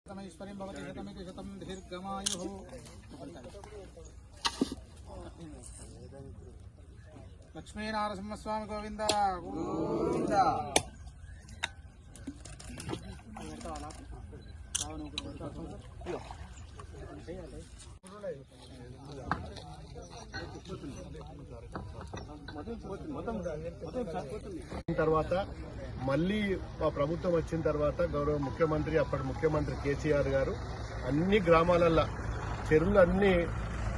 ఈశ్వరీం భవతి శతమితి శతం దీర్ఘమాయుః. లక్ష్మీనారసింహస్వామి గోవింద గోవింద. తర్వాత మళ్ళీ మా ప్రభుత్వం వచ్చిన తర్వాత గౌరవ ముఖ్యమంత్రి అప్పటి ముఖ్యమంత్రి కేసీఆర్ గారు అన్ని గ్రామాలల్లో చెరువులు అన్ని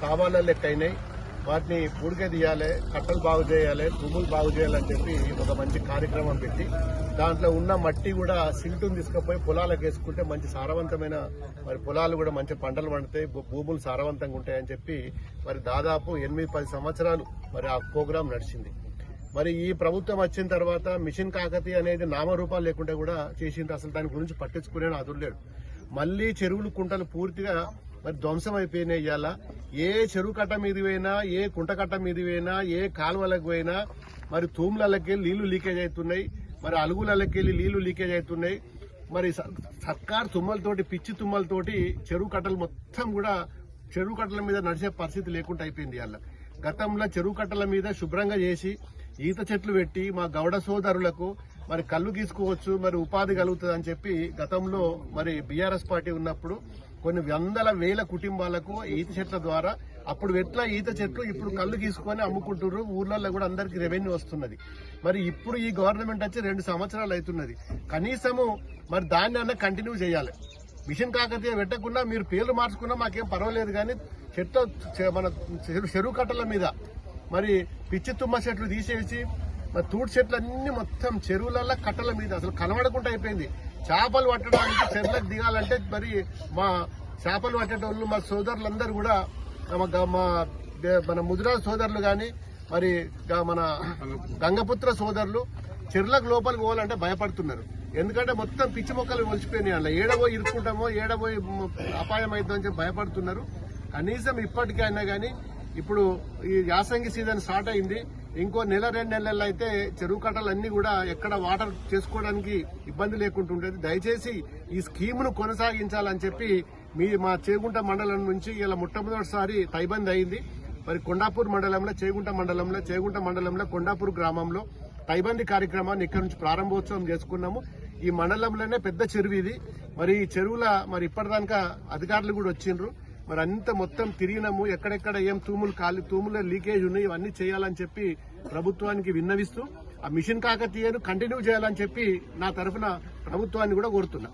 తావాల లెక్క అయినాయి. వాటిని పూడిక తీయాలి, కట్టలు బాగు చేయాలి, భూములు బాగు చేయాలని చెప్పి ఒక మంచి కార్యక్రమం పెట్టి దాంట్లో ఉన్న మట్టి కూడా సిల్టును తీసుకుపోయి పొలాలకు వేసుకుంటే మంచి సారవంతమైన మరి పొలాలు కూడా మంచి పంటలు పండుతాయి, భూములు సారవంతంగా ఉంటాయని చెప్పి మరి దాదాపు 8-10 సంవత్సరాలు మరి ఆ ప్రోగ్రాం నడిచింది. మరి ఈ ప్రభుత్వం వచ్చిన తర్వాత మిషన్ కాకతీయ అనేది నామరూపాలు లేకుండా కూడా చేసింది. అసలు దాని గురించి పట్టించుకునే అదుర్లేడు. మళ్లీ చెరువులు కుంటలు పూర్తిగా మరి ధ్వంసం అయిపోయినాయి. ఇవాళ ఏ చెరువు కట్ట మీద పోయినా, ఏ కుంట కట్ట మీద పోయినా, ఏ కాలువలకు పోయినా మరి తూములకి నీళ్లు లీకేజ్ అవుతున్నాయి, మరి అలుగులకి నీళ్లు లీకేజ్ అవుతున్నాయి. మరి సర్కార్ తుమ్మలతోటి, పిచ్చి తుమ్మలతోటి చెరువు కట్టలు మొత్తం కూడా చెరువు కట్టల మీద నడిచే పరిస్థితి లేకుండా అయిపోయింది. ఇవాళ గతంలో చెరువు కట్టల మీద శుభ్రంగా చేసి ఈత చెట్లు పెట్టి మా గౌడ సోదరులకు మరి కళ్ళు గీసుకోవచ్చు, మరి ఉపాధి కలుగుతుంది అని చెప్పి గతంలో మరి బీఆర్ఎస్ పార్టీ ఉన్నప్పుడు కొన్ని వందల వేల కుటుంబాలకు ఈత చెట్ల ద్వారా అప్పుడు ఎట్లా ఈత చెట్లు ఇప్పుడు కళ్ళు గీసుకొని అమ్ముకుంటున్నారు. ఊర్లలో కూడా అందరికి రెవెన్యూ వస్తున్నది. మరి ఇప్పుడు ఈ గవర్నమెంట్ వచ్చి 2 సంవత్సరాలు అవుతున్నది. కనీసము మరి దాన్ని అన్న కంటిన్యూ చేయాలి. మిషన్ కాకతీయ పెట్టకుండా మీరు పేర్లు మార్చుకున్నా మాకేం పర్వాలేదు, కానీ మన చెరువు కట్టల మీద మరి పిచ్చి తుమ్మ చెట్లు తీసేసి మరి తూడు చెట్లు అన్ని మొత్తం చెరువులలో కట్టల మీద అసలు కనబడకుండా అయిపోయింది. చేపలు పట్టడానికి చెట్లకు దిగాలంటే మరి మా చేపలు పట్టేటోళ్ళు మా సోదరులందరూ కూడా మన ముదిరాజు సోదరులు కానీ మరి మన గంగపుత్ర సోదరులు చెర్లకు లోపలికి పోవాలంటే భయపడుతున్నారు. ఎందుకంటే మొత్తం పిచ్చి మొక్కలు ఒలిచిపోయినాయి. అలా ఏడబోయి ఇరుక్కుంటామో, ఏడబోయి అపాయం అవుతుందని చెప్పి భయపడుతున్నారు. కనీసం ఇప్పటికైనా కానీ ఇప్పుడు ఈ యాసంగి సీజన్ స్టార్ట్ అయింది. ఇంకో 1-2 నెలల్లో అయితే చెరువు కట్టలన్నీ కూడా ఎక్కడ వాటర్ చేసుకోవడానికి ఇబ్బంది లేకుండా ఉండేది. దయచేసి ఈ స్కీమ్ను కొనసాగించాలని చెప్పి మా చేగుంట మండలం నుంచి ఇలా మొట్టమొదటిసారి తైబంద్ అయింది. మరి కొండాపూర్ మండలంలో చేగుంట మండలంలో కొండాపూర్ గ్రామంలో తైబంది కార్యక్రమాన్ని ఇక్కడ నుంచి ప్రారంభోత్సవం చేసుకున్నాము. ఈ మండలంలోనే పెద్ద చెరువు ఇది. మరి ఈ చెరువుల మరి ఇప్పటిదాకా అధికారులు కూడా వచ్చిండ్రు. మరి అంత మొత్తం తిరిగినాము. ఎక్కడెక్కడ ఏం తూముల లీకేజ్ ఉన్నాయి, ఇవన్నీ చేయాలని చెప్పి ప్రభుత్వానికి విన్నవిస్తూ ఆ మిషన్ కాకతీయను కంటిన్యూ చేయాలని చెప్పి నా తరఫున ప్రభుత్వాన్ని కూడా కోరుతున్నా.